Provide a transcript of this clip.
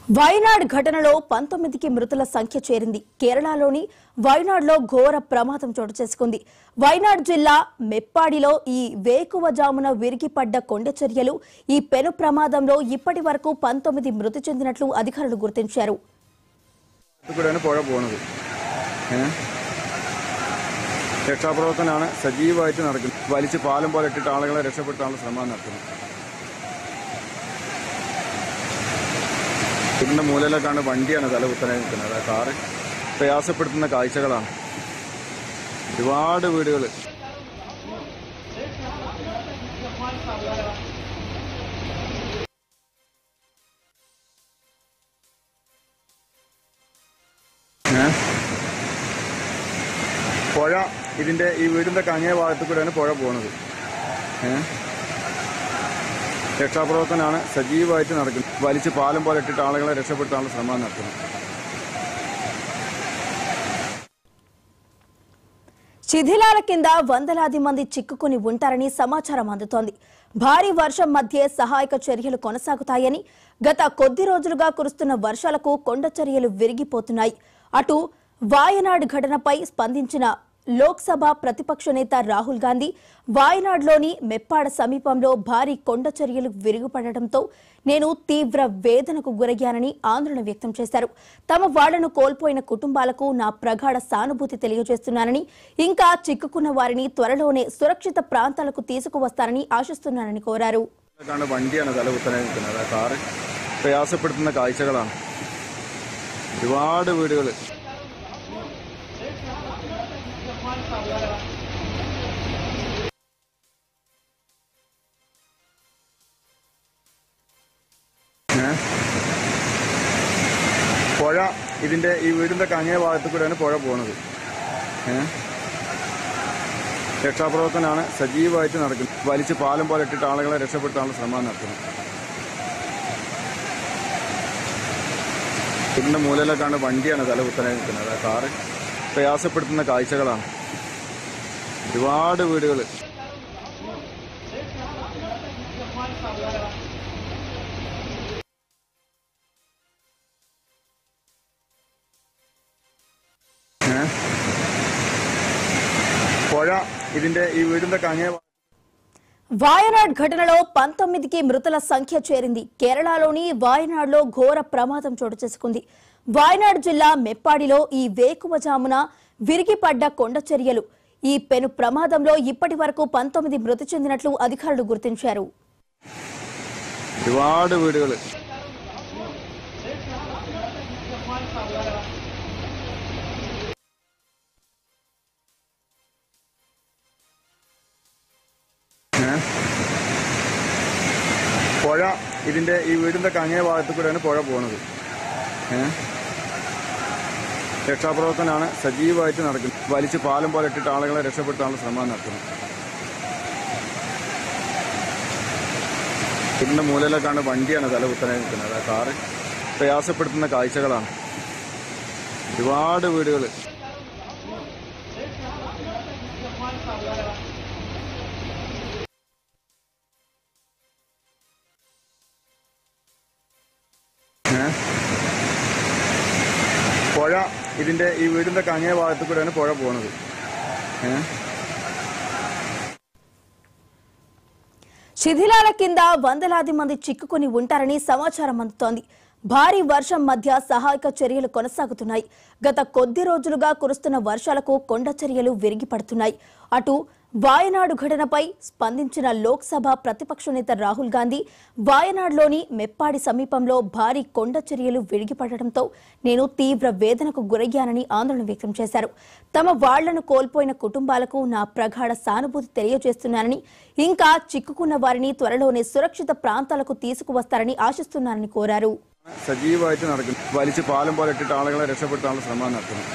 వయనాడ్ ఘటనలో 19కి మృతుల సంఖ్య చేరింది. కేరళలోని వయనాడ్లో ఘోర ప్రమాదం చోటు చేసుకుంది. వయనాడ్ జిల్లా మెప్పాడిలో ఈ వేకువజామున విరిగిపడ్డ కొండచర్యలు ఈ పెను ప్రమాదంలో ఇప్పటి వరకు 19 మృతి చెందినట్లు అధికారులు గుర్తించారు. രക്ഷാപ്രവർത്തനമാണ് സജീവമായിട്ട് നടക്കുന്നത്. വലിച്ച് പാലം പോലെ ഇട്ടിട്ട് ആളുകളെ രക്ഷപ്പെടുത്താനുള്ള ശ്രമം നടത്തുന്നത്. ഇതിന്റെ മൂലയിലേക്കാണ് വണ്ടിയാണ് തല കുത്തനെ നിൽക്കുന്നത്. കാറ് പ്രയാസപ്പെടുത്തുന്ന കാഴ്ചകളാണ്. ഒരുപാട് വീടുകൾ പുഴ ഇതിന്റെ ഈ വീടിന്റെ അങ്ങേ ഭാഗത്തു കൂടെയാണ് പുഴ പോകുന്നത്. രക്ഷാപ്രവർത്തനമാണ് സജീവമായിട്ട് നടക്കുന്നത്. വലിച്ച് പാലം പോലെ ഇട്ടിട്ട് ആളുകളെ രക്ഷപ്പെടുത്താനുള്ള ശ്രമം നടത്തുന്നത്. శిథిలాల కింద వందలాది మంది చిక్కుకుని ఉంటారని సమాచారం అందుతోంది. భారీ వర్షం మధ్య సహాయక చర్యలు కొనసాగుతాయని, గత కొద్ది రోజులుగా కురుస్తున్న వర్షాలకు కొండ చర్యలు విరిగిపోతున్నాయి. అటు వాయనాడ్ ఘటనపై స్పందించిన లోక్సభ ప్రతిపక్ష నేత రాహుల్ గాంధీ వాయనాడ్లోని మెప్పాడ సమీపంలో భారీ కొండ చర్యలు విరుగుపడటంతో నేను తీవ్ర వేదనకు గురయ్యానని ఆందోళన వ్యక్తం చేశారు. తమ వాళ్లను కోల్పోయిన కుటుంబాలకు నా ప్రగాఢ సానుభూతి తెలియజేస్తున్నానని, ఇంకా చిక్కుకున్న వారిని త్వరలోనే సురక్షిత ప్రాంతాలకు తీసుకువస్తారని ఆశిస్తున్నానని కోరారు. വണ്ടിയാണ് തല കുത്തനെ നിൽക്കുന്നത്. കാറ് പ്രയാസപ്പെടുത്തുന്ന കാഴ്ചകളാണ്. ഒരുപാട് വീടുകൾ പുഴ ഇതിന്റെ ഈ വീടിന്റെ അങ്ങേ ഭാഗത്തു കൂടെയാണ് പുഴ പോകുന്നത്. രക്ഷാപ്രവർത്തനമാണ് സജീവമായിട്ട് നടക്കുന്നത്. വലിച്ച് പാലം പോലെ ഇട്ടിട്ട് ആളുകളെ രക്ഷപ്പെടുത്താനുള്ള ശ്രമം നടത്തുന്നത്. ഇതിന്റെ മൂലയിലേക്കാണ് വണ്ടിയാണ് തല കുത്തനെ നിൽക്കുന്നത്. കാറ് പ്രയാസപ്പെടുത്തുന്ന കാഴ്ചകളാണ്. ഒരുപാട് വീടുകൾ പുഴ ഇതിന്റെ ఈ వీడిന്റെ അങ്ങേ వాయనాడ్ ఘటనలో 19కి మృతుల సంఖ్య చేరింది. కేరళలోని వాయనాడ్లో ఘోర ప్రమాదం చోటు చేసుకుంది. వాయనాడ్ జిల్లా మెప్పాడిలో ఈ వేకువజామున విరిగిపడ్డ కొండ చర్యలు ఈ పెను ప్రమాదంలో ఇప్పటి వరకు 19 మృతి చెందినట్లు అధికారులు గుర్తించారు. ഒരുപാട് വീടുകൾ പുഴ ഇതിന്റെ ഈ വീടിന്റെ അങ്ങേ ഭാഗത്തു കൂടെയാണ് പുഴ പോകുന്നത്. രക്ഷാപ്രവർത്തനമാണ് സജീവമായിട്ട് നടക്കുന്നത്. വലിച്ച് പാലം പോലെ ഇട്ടിട്ട് ആളുകളെ രക്ഷപ്പെടുത്താനുള്ള ശ്രമം നടത്തുന്നത്. ഇതിന്റെ മൂലയിലേക്കാണ് വണ്ടിയാണ് തല കുത്തനെ നിൽക്കുന്നത്. കാറ് പ്രയാസപ്പെടുത്തുന്ന കാഴ്ചകളാണ്. ഒരുപാട് വീടുകൾ പുഴ ഇതിന്റെ ഈ വീടിന്റെ അങ്ങേ ഭാഗത്തു കൂടെയാണ് പുഴ പോകുന്നത്. శిథిలాల కింద వందలాది మంది చిక్కుకుని ఉంటారని సమాచారం అందుతోంది. భారీ వర్షం మధ్య సహాయక చర్యలు కొనసాగుతున్నాయి. గత కొద్ది రోజులుగా కురుస్తున్న వర్షాలకు కొండ చర్యలు విరిగిపడుతున్నాయి. అటు వాయనాడు ఘటనపై స్పందించిన లోక్సభ ప్రతిపక్ష నేత రాహుల్ గాంధీ వాయనాడ్లోని మెప్పాడి సమీపంలో భారీ కొండ చర్యలు విరిగిపడటంతో నేను తీవ్ర వేదనకు గురయ్యానని ఆందోళన వ్యక్తం చేశారు. తమ వాళ్లను కోల్పోయిన కుటుంబాలకు నా ప్రగాఢ సానుభూతి తెలియజేస్తున్నానని, ఇంకా చిక్కుకున్న వారిని త్వరలోనే సురక్షిత ప్రాంతాలకు తీసుకువస్తారని ఆశిస్తున్నానని కోరారు. സജീവമായിട്ട് നടക്കുന്നത്. വലിച്ച് പാലം പോലെ ഇട്ടിട്ട് ആളുകളെ രക്ഷപ്പെടുത്താനുള്ള ശ്രമം നടത്തുന്നത്.